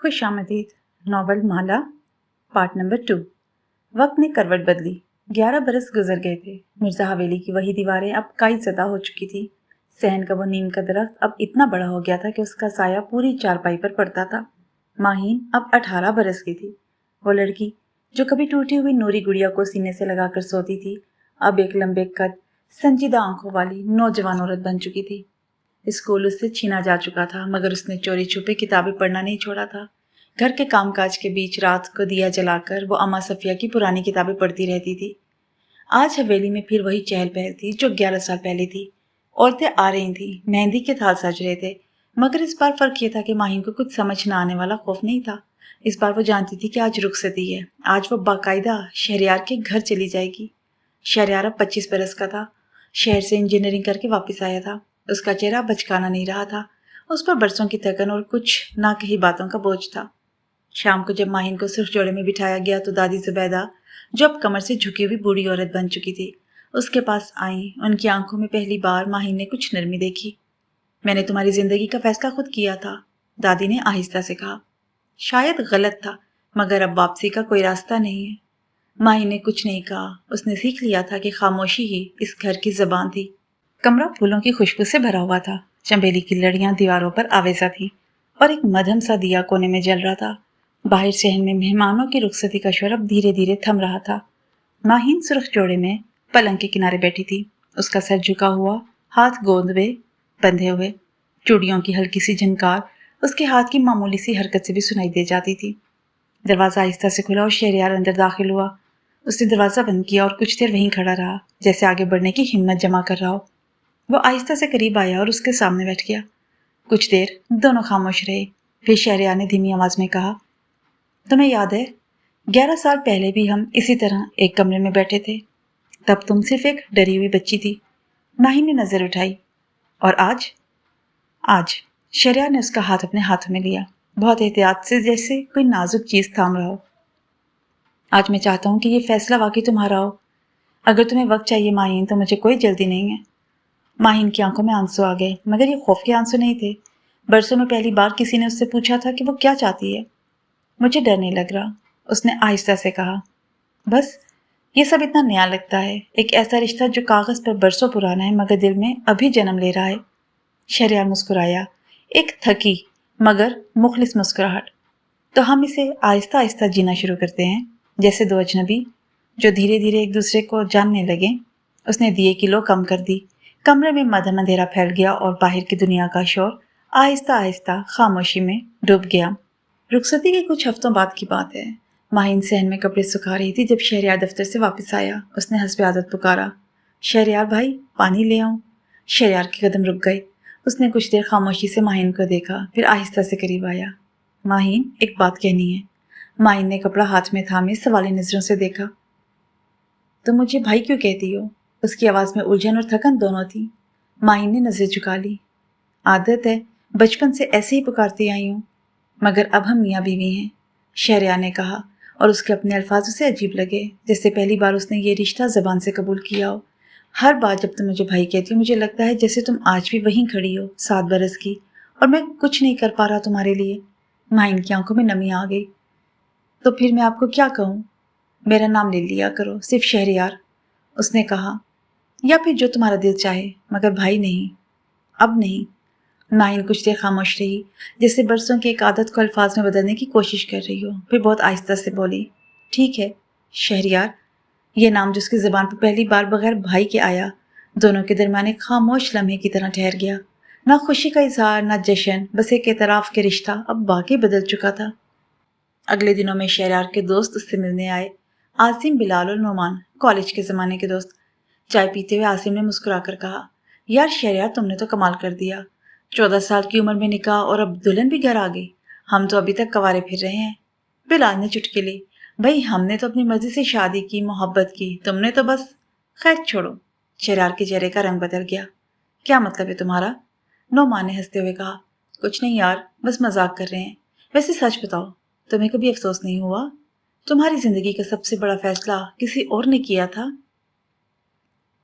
खुश आमदीद। नॉवल माला part number 2। वक्त ने करवट बदली। 11 बरस गुजर गए थे। मिर्ज़ा हवेली की वही दीवारें अब काई ज़दा हो चुकी थी। सहन का वो नीम का दरख्त अब इतना बड़ा हो गया था कि उसका साया पूरी चारपाई पर पड़ता था। माहीन अब 18 बरस की थी। वो लड़की जो कभी टूटी हुई नूरी गुड़िया को सीने से लगाकर सोती थी, अब एक लंबे कद, संजीदा आंखों वाली नौजवान औरत बन चुकी थी। स्कूल उससे छीना जा चुका था, मगर उसने चोरी छुपे किताबें पढ़ना नहीं छोड़ा था। घर के कामकाज के बीच रात को दिया जलाकर वो अम्मा सफिया की पुरानी किताबें पढ़ती रहती थी। आज हवेली में फिर वही चहल पहल थी जो 11 साल पहले थी। औरतें आ रही थी, मेहंदी के थाल सज रहे थे, मगर इस बार फर्क ये था कि माहिन को कुछ समझ न आने वाला खौफ नहीं था। इस बार वो जानती थी कि आज रुखसती है। आज वो बाकायदा शहरयार के घर चली जाएगी। शहरयार अब 25 बरस का था। शहर से इंजीनियरिंग करके वापस आया था। उसका चेहरा बचकाना नहीं रहा था। उस पर बरसों की थकन और कुछ ना कही बातों का बोझ था। शाम को जब माहिन को सिर्फ जोड़े में बिठाया गया तो दादी जुबैदा, जो अब कमर से झुकी हुई बूढ़ी औरत बन चुकी थी, उसके पास आई। उनकी आंखों में पहली बार माहिन ने कुछ नरमी देखी। मैंने तुम्हारी जिंदगी का फैसला खुद किया था, दादी ने आहिस्ता से कहा। शायद गलत था, मगर अब वापसी का कोई रास्ता नहीं है। माही ने कुछ नहीं कहा। उसने सीख लिया था कि खामोशी ही इस घर की जबान थी। कमरा फूलों की खुशबू से भरा हुआ था। चंबेली की लड़ियां दीवारों पर आवेजा थी और एक मध्यम सा दिया कोने में जल रहा था। बाहर शहर में मेहमानों की रुखसती का शोर अब धीरे धीरे थम रहा था। माहीन सुर्ख जोड़े में पलंग के किनारे बैठी थी। उसका सर झुका हुआ, हाथ गोंद में बंधे हुए। चूड़ियों की हल्की सी झनकार उसके हाथ की मामूली सी हरकत से भी सुनाई दे जाती थी। दरवाजा आहिस्ता से खुला और शहरयार अंदर दाखिल हुआ। उसने दरवाजा बंद किया और कुछ देर वहीं खड़ा रहा, जैसे आगे बढ़ने की हिम्मत जमा कर रहा हो। वो आहिस्ता से करीब आया और उसके सामने बैठ गया। कुछ देर दोनों खामोश रहे। फिर शहरयार ने धीमी आवाज में कहा, तुम्हें याद है 11 साल पहले भी हम इसी तरह एक कमरे में बैठे थे? तब तुम सिर्फ एक डरी हुई बच्ची थी। माही ने नजर उठाई। और आज? आज शहरयार ने उसका हाथ अपने हाथों में लिया, बहुत एहतियात से, जैसे कोई नाजुक चीज थाम रहा हो। आज मैं चाहता हूं कि ये फैसला वाकई तुम्हारा हो। अगर तुम्हें वक्त चाहिए माहीन, तो मुझे कोई जल्दी नहीं है। माहीन की आंखों में आंसू आ गए, मगर ये खौफ के आंसू नहीं थे। बरसों में पहली बार किसी ने उससे पूछा था कि वो क्या चाहती है। मुझे डर नहीं लग रहा, उसने आहिस्ता से कहा। बस ये सब इतना नया लगता है, एक ऐसा रिश्ता जो कागज पर बरसों पुराना है मगर दिल में अभी जन्म ले रहा है। शहरयार मुस्कुराया, एक थकी मगर मुखलिस मुस्कुराहट। तो हम इसे आहिस्ता आहिस्ता जीना शुरू करते हैं, जैसे दो अजनबी जो धीरे धीरे एक दूसरे को जानने लगे। उसने दिए की लो कम कर दी। कमरे में मध्यम अंधेरा फैल गया और बाहर की दुनिया का शोर आहिस्ता आहिस्ता खामोशी में डूब गया। रुखसती के कुछ हफ्तों बाद की बात है। माहिन सहन में कपड़े सुखा रही थी जब शहरयार दफ्तर से वापस आया। उसने हस्बे आदत पुकारा, शहरयार भाई, पानी ले आऊं? शहरयार के कदम रुक गए। उसने कुछ देर खामोशी से माहिन को देखा, फिर आहिस्ता से करीब आया। माहिन, एक बात कहनी है। माहिन ने कपड़ा हाथ में थामे सवाली नजरों से देखा। तुम मुझे भाई क्यों कहती हो? उसकी आवाज में उलझन और थकन दोनों थी। माहिन ने नजर झुका ली। आदत है, बचपन से ऐसे ही पुकारती आई हूं, मगर अब हम मियाँ बीवी हैं, शहरयार ने कहा, और उसके अपने अल्फाज उसे अजीब लगे, जैसे पहली बार उसने ये रिश्ता जबान से कबूल किया हो। हर बार जब तुम मुझे भाई कहती हो, मुझे लगता है जैसे तुम आज भी वहीं खड़ी हो, 7 बरस की, और मैं कुछ नहीं कर पा रहा तुम्हारे लिए। माहिन की आंखों में नमी आ गई। तो फिर मैं आपको क्या कहूँ? मेरा नाम ले लिया करो, सिर्फ शहरयार, उसने कहा, या फिर जो तुम्हारा दिल चाहे, मगर भाई नहीं, अब नहीं। माहिन कुछ देर खामोश रही, जैसे बरसों की एक आदत को अल्फाज में बदलने की कोशिश कर रही हो। फिर बहुत आहिस्ता से बोली, ठीक है शहरयार। यह नाम जिसकी ज़बान पर पहली बार बगैर भाई के आया, दोनों के दरमियान एक खामोश लम्हे की तरह ठहर गया। ना खुशी का इजहार, ना जश्न, बस एक एतराफ़ के रिश्ता अब वाकई बदल चुका था। अगले दिनों में शहरयार के दोस्त उससे मिलने आए। आसिम, बिलाल और नोमान, कॉलेज के ज़माने के दोस्त। चाय पीते हुए आसिम ने मुस्कुरा कर कहा, यार शहरयार, तुमने तो कमाल कर दिया। 14 साल की उम्र में निकाह और अब दुल्हन भी घर आ गई। हम तो अभी तक कवारे फिर रहे हैं। बिलाल ने चुटकी ली, भाई हमने तो अपनी मर्जी से शादी की, मोहब्बत की, तुमने तो बस। खैर छोड़ो। शहरयार के चेहरे का रंग बदल गया। क्या मतलब है तुम्हारा? नोमान ने हंसते हुए कहा, कुछ नहीं यार, बस मजाक कर रहे हैं। वैसे सच बताओ, तुम्हें कभी अफसोस नहीं हुआ? तुम्हारी जिंदगी का सबसे बड़ा फैसला किसी और ने किया था?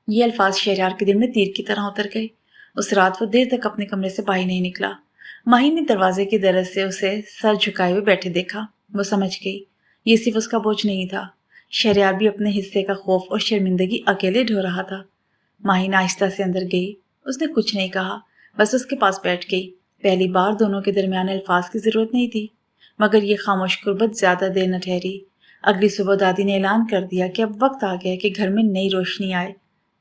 ये अल्फाज शहरयार के दिल में तीर की तरह उतर गए। उस रात वो देर तक अपने कमरे से बाहर नहीं निकला। माही ने दरवाजे की दरज से उसे सर झुकाए हुए बैठे देखा। वो समझ गई ये सिर्फ उसका बोझ नहीं था, शहरयार भी अपने हिस्से का खौफ और शर्मिंदगी अकेले ढो रहा था। माही आहिस्ता से अंदर गई। उसने कुछ नहीं कहा, बस उसके पास बैठ गई। पहली बार दोनों के दरमियान अल्फाज की जरूरत नहीं थी, मगर ये खामोश कुर्बत ज्यादा देर न ठहरी। अगली सुबह दादी ने ऐलान कर दिया कि अब वक्त आ गया कि घर में नई रोशनी आए।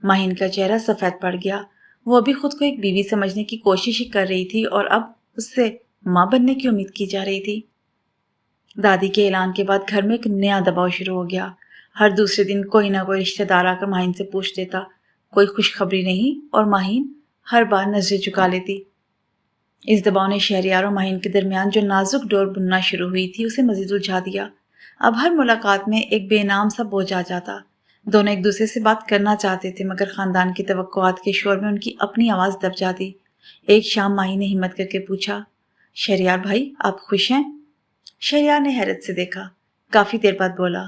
माहिन का चेहरा सफेद पड़ गया। वो अभी खुद को एक बीवी समझने की कोशिश ही कर रही थी और अब उससे माँ बनने की उम्मीद की जा रही थी। दादी के ऐलान के बाद घर में एक नया दबाव शुरू हो गया। हर दूसरे दिन कोई ना कोई रिश्तेदार आकर माहिन से पूछ देता, कोई खुशखबरी नहीं, और माहिन हर बार नजरें झुका लेती। इस दबाव ने शहरयार और माहिन के दरमियान जो नाजुक डोर बुनना शुरू हुई थी उसे मजीद उलझा दिया। अब हर मुलाकात में एक बेनाम सा बोझ आ जाता। दोनों एक दूसरे से बात करना चाहते थे, मगर खानदान की तवक्कुआत के शोर में उनकी अपनी आवाज़ दब जाती। एक शाम माही ने हिम्मत करके पूछा, शहरयार भाई आप खुश हैं? शहरयार ने हैरत से देखा। काफ़ी देर बाद बोला,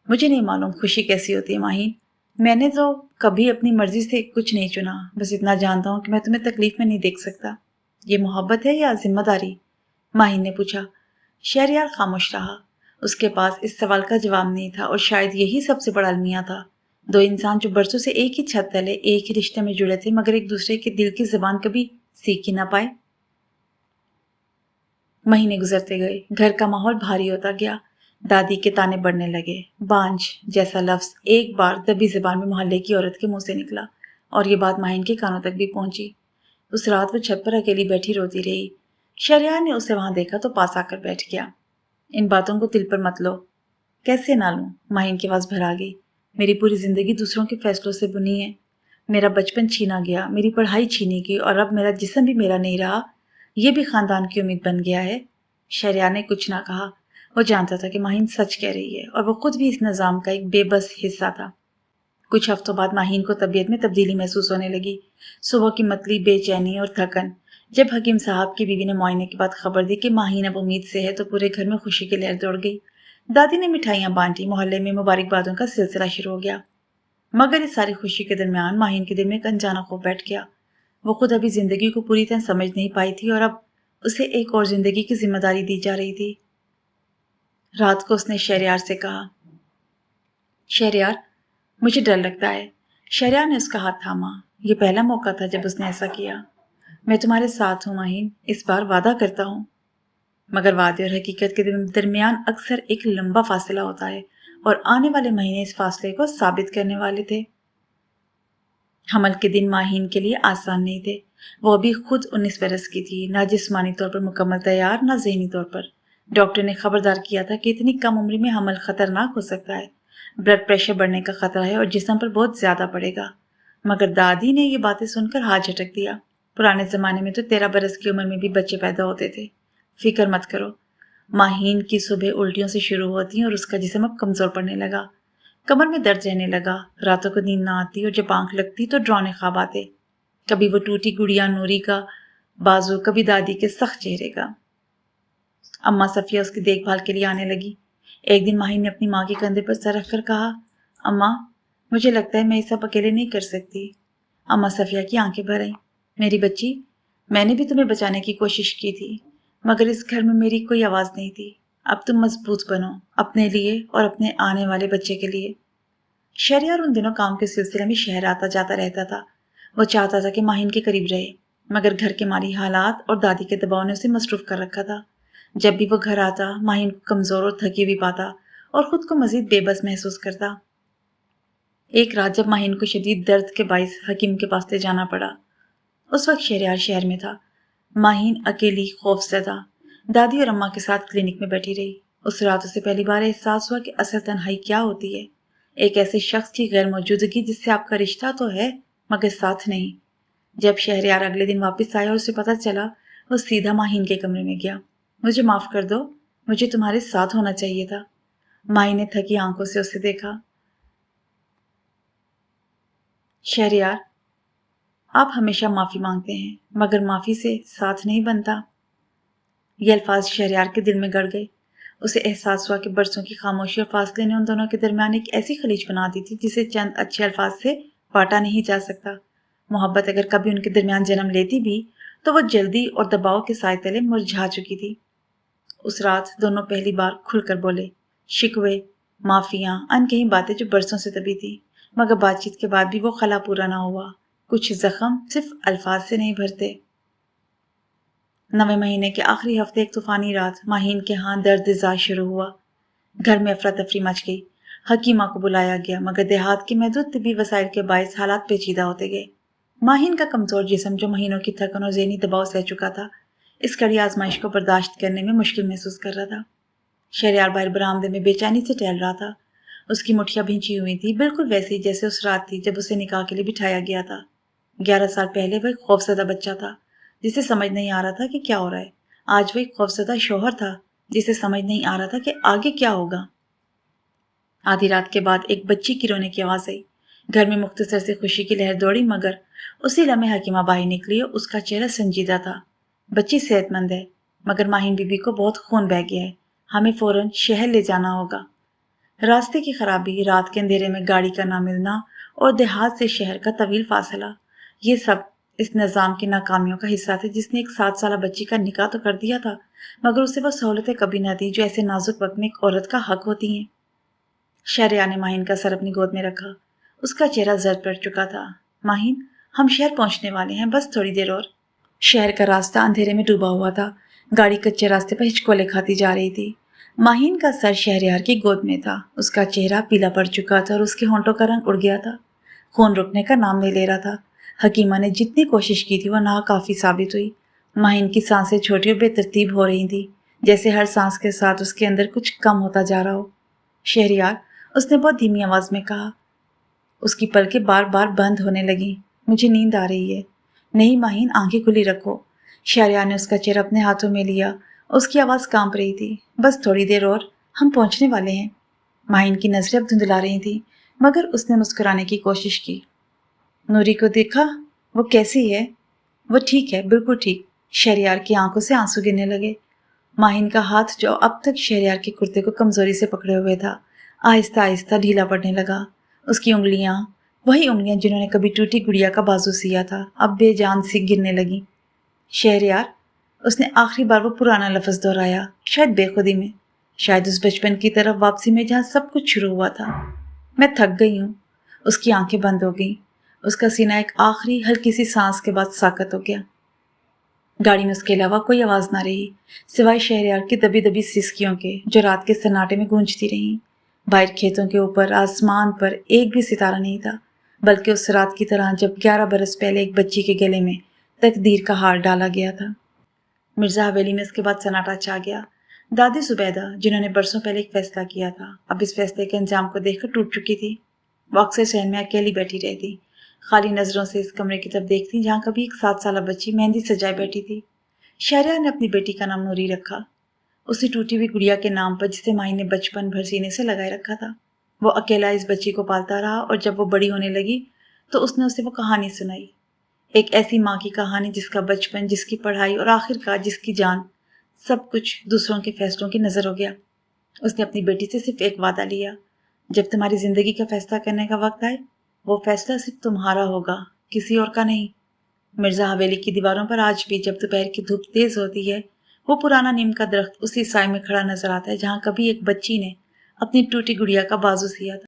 मुझे नहीं मालूम खुशी कैसी होती है माही। मैंने तो कभी अपनी मर्जी से कुछ नहीं चुना, बस इतना जानता हूँ कि मैं तुम्हें तकलीफ में नहीं देख सकता। ये मोहब्बत है या जिम्मेदारी? माही ने पूछा। शहरयार खामोश रहा। उसके पास इस सवाल का जवाब नहीं था, और शायद यही सबसे बड़ा अलमिया था। दो इंसान जो बरसों से एक ही छत तले एक ही रिश्ते में जुड़े थे, मगर एक दूसरे के दिल की जुबान कभी सीख ही ना पाए। महीने गुजरते गए, घर का माहौल भारी होता गया। दादी के ताने बढ़ने लगे। बांझ जैसा लफ्ज एक बार दबी जुबान में मोहल्ले की औरत के मुंह से निकला, और ये बात माहिन के कानों तक भी पहुंची। उस रात वो छत पर अकेली बैठी रोती रही। शहरयार ने उसे वहां देखा तो पास आकर बैठ गया। इन बातों को दिल पर मत लो। कैसे ना लूं? माहिन की आवाज भर आ गई। मेरी पूरी जिंदगी दूसरों के फैसलों से बुनी है। मेरा बचपन छीना गया, मेरी पढ़ाई छीनी गई, और अब मेरा जिस्म भी मेरा नहीं रहा। यह भी खानदान की उम्मीद बन गया है। शहरयार ने कुछ ना कहा। वो जानता था कि माहिन सच कह रही है, और वो खुद भी इस निज़ाम का एक बेबस हिस्सा था। कुछ हफ्तों बाद माहिन को तबीयत में तब्दीली महसूस होने लगी। सुबह की मतली बेचैनी और थकन। जब हकीम साहब की बीवी ने मुआयने के बाद खबर दी कि माहिन अब उम्मीद से है, तो पूरे घर में खुशी की लहर दौड़ गई। दादी ने मिठाइयाँ बांटी, मोहल्ले में मुबारकबादों का सिलसिला शुरू हो गया। मगर इस सारी खुशी के दरमियान माहिन के दिल में एक अनजाना खौफ बैठ गया। वो खुद अभी जिंदगी को पूरी तरह समझ नहीं पाई थी, और अब उसे एक और जिंदगी की जिम्मेदारी दी जा रही थी। रात को उसने शहरयार से कहा, शहरयार मुझे डर लगता है। शहरयार ने उसका हाथ थामा। ये पहला मौका था जब उसने ऐसा किया। मैं तुम्हारे साथ हूँ माहिन, इस बार वादा करता हूँ। मगर वादे और हकीकत के दरमियान अक्सर एक लंबा फासला होता है, और आने वाले महीने इस फासले को साबित करने वाले थे। हमल के दिन माहिन के लिए आसान नहीं थे। वो अभी खुद 19 बरस की थी, ना जिस्मानी तौर पर मुकम्मल तैयार, ना ज़हनी तौर पर। डॉक्टर ने खबरदार किया था कि इतनी कम उम्र में हमल खतरनाक हो सकता है। ब्लड प्रेशर बढ़ने का खतरा है, और जिस्म पर बहुत ज्यादा पड़ेगा। मगर दादी ने ये बातें सुनकर हाथ झटक दिया। पुराने जमाने में तो 13 बरस की उम्र में भी बच्चे पैदा होते थे। फिक्र मत करो। माहिन की सुबह उल्टियों से शुरू होती, और उसका जिस्म अब कमजोर पड़ने लगा। कमर में दर्द रहने लगा। रातों को नींद ना आती, और जब आंख लगती तो डरावने ख्वाब आते। कभी वो टूटी गुड़िया नूरी का बाजू, कभी दादी के सख्त चेहरे का। अम्मा सफिया उसकी देखभाल के लिए आने लगी। एक दिन माही ने अपनी माँ के कंधे पर सर रखकर कहा, अम्मा मुझे लगता है मैं ये सब अकेले नहीं कर सकती। अम्मा सफिया की आंखें भर आईं। मेरी बच्ची, मैंने भी तुम्हें बचाने की कोशिश की थी, मगर इस घर में मेरी कोई आवाज़ नहीं थी। अब तुम मजबूत बनो, अपने लिए और अपने आने वाले बच्चे के लिए। शहरयार उन दिनों काम के सिलसिले में शहर आता जाता रहता था। वो चाहता था कि माहिन के करीब रहे, मगर घर के माली हालात और दादी के दबाव ने उसे मसरूफ कर रखा था। जब भी वो घर आता, माहिन को कमज़ोर और थकी हुई पाता, और ख़ुद को मज़ीद बेबस महसूस करता। एक रात जब माहिन को शदीद दर्द के बाइस हकीम के पास ले जाना पड़ा। उस वक्त शहरयार शहर में था। माहिन अकेली खौफज़दा दादी और अम्मा के साथ क्लिनिक में बैठी रही। उस रात उसे पहली बार एहसास हुआ कि असल तन्हाई क्या होती है। एक ऐसे शख्स की गैर मौजूदगी जिससे आपका रिश्ता तो है, मगर साथ नहीं। जब शहरयार अगले दिन वापस आया और उसे पता चला, वो सीधा माहिन के कमरे में गया। मुझे माफ़ कर दो, मुझे तुम्हारे साथ होना चाहिए था। माही ने थकी आंखों से उसे देखा। शहरयार, आप हमेशा माफ़ी मांगते हैं, मगर माफ़ी से साथ नहीं बनता। ये अल्फाज शहरयार के दिल में गड़ गए। उसे एहसास हुआ कि बरसों की खामोशी और फासले ने उन दोनों के दरमियान एक ऐसी खलीज बना दी थी जिसे चंद अच्छे अल्फाज से पाटा नहीं जा सकता। मोहब्बत अगर कभी उनके दरमियान जन्म लेती भी, تو وہ جلدی اور دباؤ کے سائے تلے مرجھا چکی تھی۔ اس رات دونوں پہلی بار کھل کر بولے، شکوے، معافیاں، انکہی باتیں جو برسوں سے دبی تھی، مگر بات چیت کے بعد بھی وہ خلا پورا نہ ہوا۔ کچھ زخم صرف الفاظ سے نہیں بھرتے۔ 9ویں مہینے کے آخری ہفتے ایک طوفانی رات ماہین کے ہاں درد زا شروع ہوا۔ گھر میں افراتفری مچ گئی۔ حکیمہ کو بلایا گیا، مگر دیہات کے محدود طبی وسائل کے باعث حالات پیچیدہ ہوتے گئے۔ ماہین کا کمزور جسم جو مہینوں کی تھکن اور ذہنی دباؤ سہ چکا تھا، اس کڑی آزمائش کو برداشت کرنے میں مشکل محسوس کر رہا تھا۔ شہریار باہر برآمدے میں بے چینی سے ٹہل رہا تھا۔ اس کی مٹھیاں بھینچی ہوئی تھی، بالکل ویسی جیسے اس رات تھی جب اسے نکاح کے لیے بٹھایا گیا تھا۔ 11 سال پہلے وہ ایک خوفزدہ بچہ تھا جسے سمجھ نہیں آ رہا تھا کہ کیا ہو رہا ہے۔ آج وہ ایک خوفزدہ شوہر تھا جسے سمجھ نہیں آ رہا تھا کہ آگے کیا ہوگا۔ آدھی رات کے بعد ایک بچی کی رونے کی آواز آئی۔ گھر میں مختصر سے خوشی کی لہر دوڑی، مگر اسی لمحے حکیمہ باہر نکلی اور اس کا چہرہ سنجیدہ تھا۔ بچی صحت مند ہے، مگر ماہین بی بی کو بہت خون بہہ گیا ہے، ہمیں فوراً شہر لے جانا ہوگا۔ راستے کی خرابی، رات کے اندھیرے میں گاڑی کا نہ ملنا اور دیہات سے شہر کا طویل فاصلہ، یہ سب اس نظام کی ناکامیوں کا حصہ تھے جس نے ایک 7 سالہ بچی کا نکاح تو کر دیا تھا، مگر اسے وہ سہولتیں کبھی نہ دی جو ایسے نازک وقت میں ایک عورت کا حق ہوتی ہیں۔ شہریار نے ماہین کا سر اپنی گود میں رکھا۔ اس کا چہرہ زرد پڑ چکا تھا۔ ماہین، ہم شہر پہنچنے والے ہیں، بس تھوڑی دیر اور۔ شہر کا راستہ اندھیرے میں ڈوبا ہوا تھا۔ گاڑی کچے راستے پر ہچکولے کھاتی جا رہی تھی۔ ماہین کا سر شہریار کی گود میں تھا۔ اس کا چہرہ پیلا پڑ چکا تھا اور اس کے ہونٹوں کا رنگ اڑ گیا تھا۔ خون رکنے کا نام نہیں لے رہا تھا۔ حکیمہ نے جتنی کوشش کی تھی وہ ناکافی ثابت ہوئی۔ ماہین کی سانسیں چھوٹی اور بے ترتیب ہو رہی تھیں، جیسے ہر سانس کے ساتھ اس کے اندر کچھ کم ہوتا جا رہا ہو۔ شہریار، اس نے بہت دھیمی آواز میں کہا۔ اس کی پلکیں بار بار بند ہونے لگیں۔ مجھے نیند آ رہی ہے۔ نہیں ماہین، آنکھیں کھلی رکھو۔ شہریار نے اس کا چہرہ اپنے ہاتھوں میں لیا۔ اس کی آواز کانپ رہی تھی۔ بس تھوڑی دیر اور، ہم پہنچنے والے ہیں۔ ماہین کی نظریں اب دھندلا رہی تھیں، مگر اس نے مسکرانے کی کوشش کی۔ نوری کو دیکھا؟ وہ کیسی ہے؟ وہ ٹھیک ہے، بالکل ٹھیک۔ شہریار کی آنکھوں سے آنسو گرنے لگے۔ ماہین کا ہاتھ جو اب تک شہریار کے کرتے کو کمزوری سے پکڑے ہوئے تھا، آہستہ آہستہ ڈھیلا پڑنے لگا۔ اس کی انگلیاں، وہی انگلیاں جنہوں نے کبھی ٹوٹی گڑیا کا بازو سیا تھا، اب بے جان سی گرنے لگیں۔ شہریار، اس نے آخری بار وہ پرانا لفظ دہرایا، شاید بے خودی میں، شاید اس بچپن کی طرف واپسی میں جہاں سب کچھ شروع ہوا تھا۔ میں تھک گئی ہوں۔ اس کی آنکھیں بند ہو گئیں۔ اس کا سینہ ایک آخری ہلکی سی سانس کے بعد ساکت ہو گیا۔ گاڑی میں اس کے علاوہ کوئی آواز نہ رہی، سوائے شہریار کی دبی دبی سسکیوں کے جو رات کے سناٹے میں گونجتی رہیں۔ باہر کھیتوں کے اوپر آسمان پر ایک بھی ستارہ نہیں تھا، بلکہ اس رات کی طرح جب 11 برس پہلے ایک بچی کے گلے میں تقدیر کا ہار ڈالا گیا تھا۔ مرزا حویلی میں اس کے بعد سناٹا چھا گیا۔ دادی زبیدہ، جنہوں نے برسوں پہلے ایک فیصلہ کیا تھا، اب اس فیصلے کے انجام کو دیکھ کر ٹوٹ چکی تھی۔ وہ اکثر صحن میں اکیلی بیٹھی رہتی، خالی نظروں سے اس کمرے کی طرف دیکھتی جہاں کبھی ایک 7 سالہ بچی مہندی سجائے بیٹھی تھی۔ شہریار نے اپنی بیٹی کا نام نوری رکھا، اسی ٹوٹی ہوئی گڑیا کے نام پر جسے ماہی نے بچپن بھر سینے سے لگائے رکھا تھا۔ وہ اکیلا اس بچی کو پالتا رہا اور جب وہ بڑی ہونے لگی تو اس نے اسے وہ کہانی سنائی، ایک ایسی ماں کی کہانی جس کا بچپن، جس کی پڑھائی اور آخر کار جس کی جان، سب کچھ دوسروں کے فیصلوں کی نظر ہو گیا۔ اس نے اپنی بیٹی سے صرف ایک وعدہ لیا، جب تمہاری زندگی کا فیصلہ کرنے کا وقت آئے، وہ فیصلہ صرف تمہارا ہوگا، کسی اور کا نہیں۔ مرزا حویلی کی دیواروں پر آج بھی جب دوپہر کی دھوپ تیز ہوتی ہے، وہ پرانا نیم کا درخت اسی سائے میں کھڑا نظر آتا ہے جہاں کبھی ایک بچی نے اپنی ٹوٹی گڑیا کا بازو سیا تھا۔